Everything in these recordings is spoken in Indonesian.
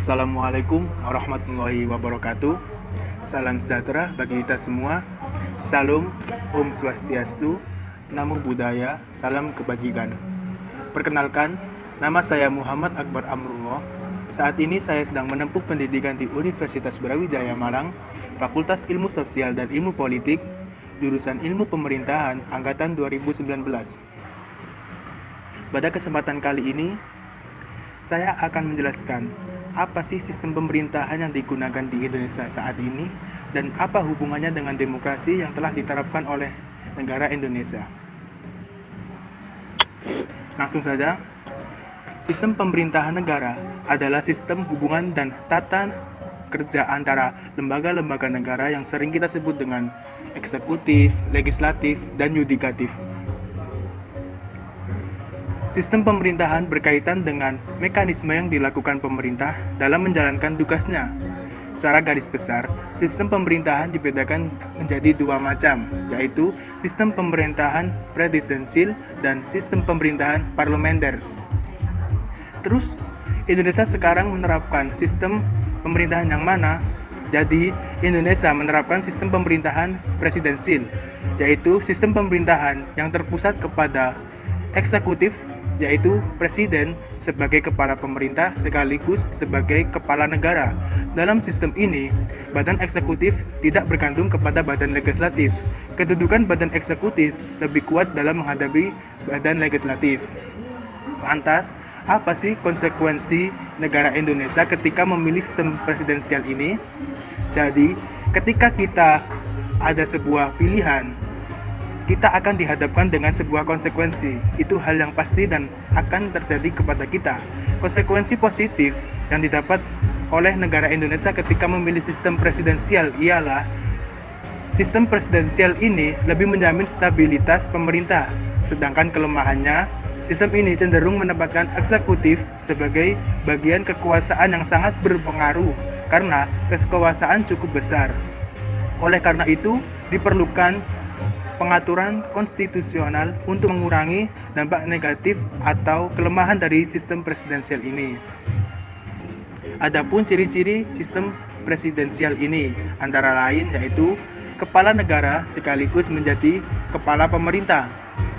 Assalamualaikum warahmatullahi wabarakatuh. Salam sejahtera bagi kita semua. Salam, Om Swastiastu, Namo Buddhaya, Salam Kebajikan. Perkenalkan, nama saya Muhammad Akbar Amrullah. Saat ini saya sedang menempuh pendidikan di Universitas Brawijaya Malang, Fakultas Ilmu Sosial dan Ilmu Politik, jurusan Ilmu Pemerintahan angkatan 2019. Pada kesempatan kali ini, saya akan menjelaskan apa sih sistem pemerintahan yang digunakan di Indonesia saat ini dan apa hubungannya dengan demokrasi yang telah diterapkan oleh negara Indonesia. Langsung saja, sistem pemerintahan negara adalah sistem hubungan dan tata kerja antara lembaga-lembaga negara yang sering kita sebut dengan eksekutif, legislatif, dan yudikatif. Sistem pemerintahan berkaitan dengan mekanisme yang dilakukan pemerintah dalam menjalankan tugasnya. Secara garis besar, sistem pemerintahan dibedakan menjadi dua macam, yaitu sistem pemerintahan presidensil dan sistem pemerintahan parlementer. Terus, Indonesia sekarang menerapkan sistem pemerintahan yang mana? Jadi, Indonesia menerapkan sistem pemerintahan presidensil, yaitu sistem pemerintahan yang terpusat kepada eksekutif, yaitu presiden sebagai kepala pemerintah sekaligus sebagai kepala negara. Dalam sistem ini, badan eksekutif tidak bergantung kepada badan legislatif. Kedudukan badan eksekutif lebih kuat dalam menghadapi badan legislatif. Lantas, apa sih konsekuensi negara Indonesia ketika memilih sistem presidensial ini? Jadi, ketika kita ada sebuah pilihan, kita akan dihadapkan dengan sebuah konsekuensi. Itu hal yang pasti dan akan terjadi kepada kita. Konsekuensi positif yang didapat oleh negara Indonesia ketika memilih sistem presidensial ialah sistem presidensial ini lebih menjamin stabilitas pemerintah, sedangkan kelemahannya, sistem ini cenderung menempatkan eksekutif sebagai bagian kekuasaan yang sangat berpengaruh karena kekuasaan cukup besar. Oleh karena itu, diperlukan pengaturan konstitusional untuk mengurangi dampak negatif atau kelemahan dari sistem presidensial ini. Adapun ciri-ciri sistem presidensial ini antara lain yaitu kepala negara sekaligus menjadi kepala pemerintah.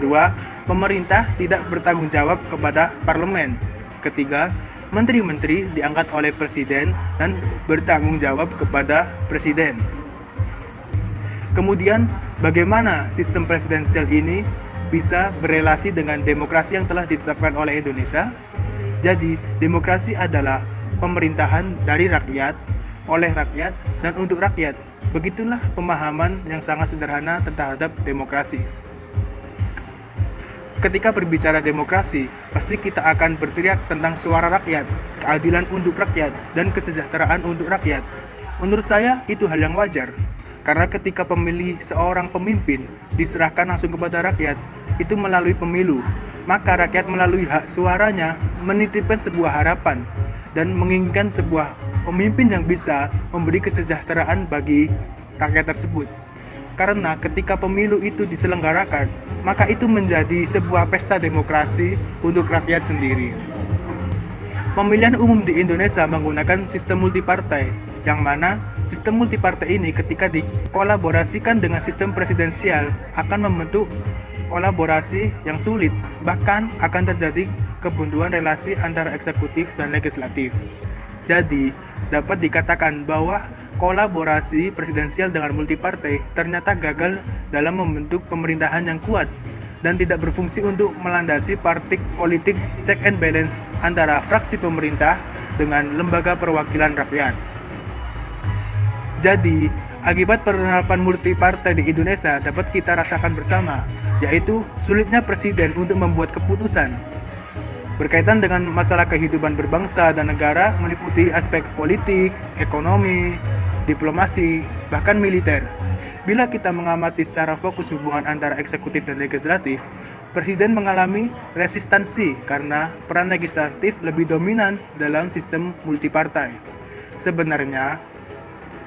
2. Pemerintah tidak bertanggung jawab kepada parlemen. Ketiga, menteri-menteri diangkat oleh presiden dan bertanggung jawab kepada presiden. Kemudian, bagaimana sistem presidensial ini bisa berelasi dengan demokrasi yang telah ditetapkan oleh Indonesia? Jadi, demokrasi adalah pemerintahan dari rakyat, oleh rakyat, dan untuk rakyat. Begitulah pemahaman yang sangat sederhana terhadap demokrasi. Ketika berbicara demokrasi, pasti kita akan berteriak tentang suara rakyat, keadilan untuk rakyat, dan kesejahteraan untuk rakyat. Menurut saya, itu hal yang wajar. Karena ketika pemilih seorang pemimpin diserahkan langsung kepada rakyat, itu melalui pemilu, maka rakyat melalui hak suaranya menitipkan sebuah harapan dan menginginkan sebuah pemimpin yang bisa memberi kesejahteraan bagi rakyat tersebut. Karena ketika pemilu itu diselenggarakan, maka itu menjadi sebuah pesta demokrasi untuk rakyat sendiri. Pemilihan umum di Indonesia menggunakan sistem multipartai, yang mana sistem multipartai ini ketika dikolaborasikan dengan sistem presidensial akan membentuk kolaborasi yang sulit, bahkan akan terjadi kebuntuan relasi antara eksekutif dan legislatif. Jadi, dapat dikatakan bahwa kolaborasi presidensial dengan multipartai ternyata gagal dalam membentuk pemerintahan yang kuat dan tidak berfungsi untuk melandasi politik check and balance antara fraksi pemerintah dengan lembaga perwakilan rakyat. Jadi, akibat penerapan multipartai di Indonesia dapat kita rasakan bersama, yaitu sulitnya presiden untuk membuat keputusan. Berkaitan dengan masalah kehidupan berbangsa dan negara meliputi aspek politik, ekonomi, diplomasi, bahkan militer. Bila kita mengamati secara fokus hubungan antara eksekutif dan legislatif, presiden mengalami resistansi karena peran legislatif lebih dominan dalam sistem multipartai. Sebenarnya,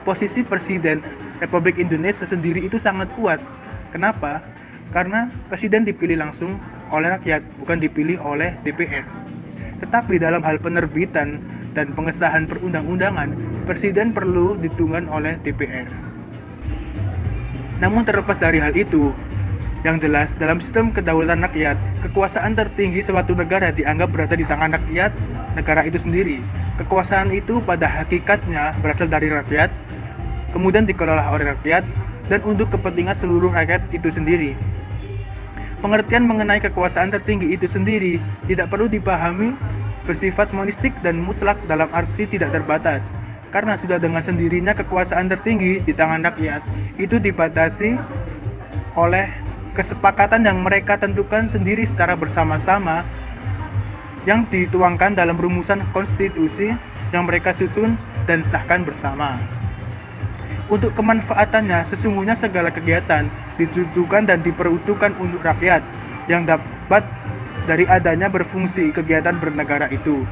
posisi Presiden Republik Indonesia sendiri itu sangat kuat. Kenapa? Karena presiden dipilih langsung oleh rakyat, bukan dipilih oleh DPR. Tetapi dalam hal penerbitan dan pengesahan perundang-undangan, Presiden perlu ditunggangi oleh DPR. Namun terlepas dari hal itu, yang jelas dalam sistem kedaulatan rakyat, kekuasaan tertinggi suatu negara dianggap berada di tangan rakyat negara itu sendiri. Kekuasaan itu pada hakikatnya berasal dari rakyat, kemudian dikelola oleh rakyat, dan untuk kepentingan seluruh rakyat itu sendiri. Pengertian mengenai kekuasaan tertinggi itu sendiri tidak perlu dipahami bersifat monistik dan mutlak dalam arti tidak terbatas, karena sudah dengan sendirinya kekuasaan tertinggi di tangan rakyat itu dibatasi oleh kesepakatan yang mereka tentukan sendiri secara bersama-sama yang dituangkan dalam rumusan konstitusi yang mereka susun dan sahkan bersama. Untuk kemanfaatannya, sesungguhnya segala kegiatan ditujukan dan diperuntukkan untuk rakyat yang dapat dari adanya berfungsi kegiatan bernegara itu.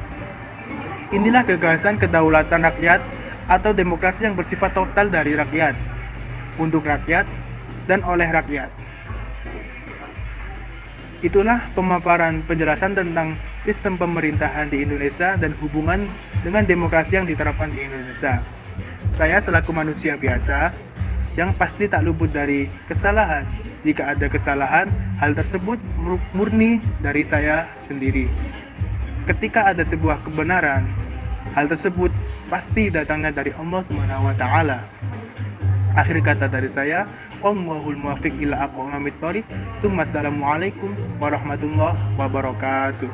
Inilah gagasan kedaulatan rakyat atau demokrasi yang bersifat total dari rakyat, untuk rakyat, dan oleh rakyat. Itulah pemaparan penjelasan tentang sistem pemerintahan di Indonesia dan hubungan dengan demokrasi yang diterapkan di Indonesia. Saya selaku manusia biasa yang pasti tak luput dari kesalahan. Jika ada kesalahan, hal tersebut murni dari saya sendiri. Ketika ada sebuah kebenaran, hal tersebut pasti datangnya dari Allah SWT. Akhir kata dari saya, wallahul muwaffiq ila aqwamit thoriq. Assalamualaikum warahmatullahi wabarakatuh.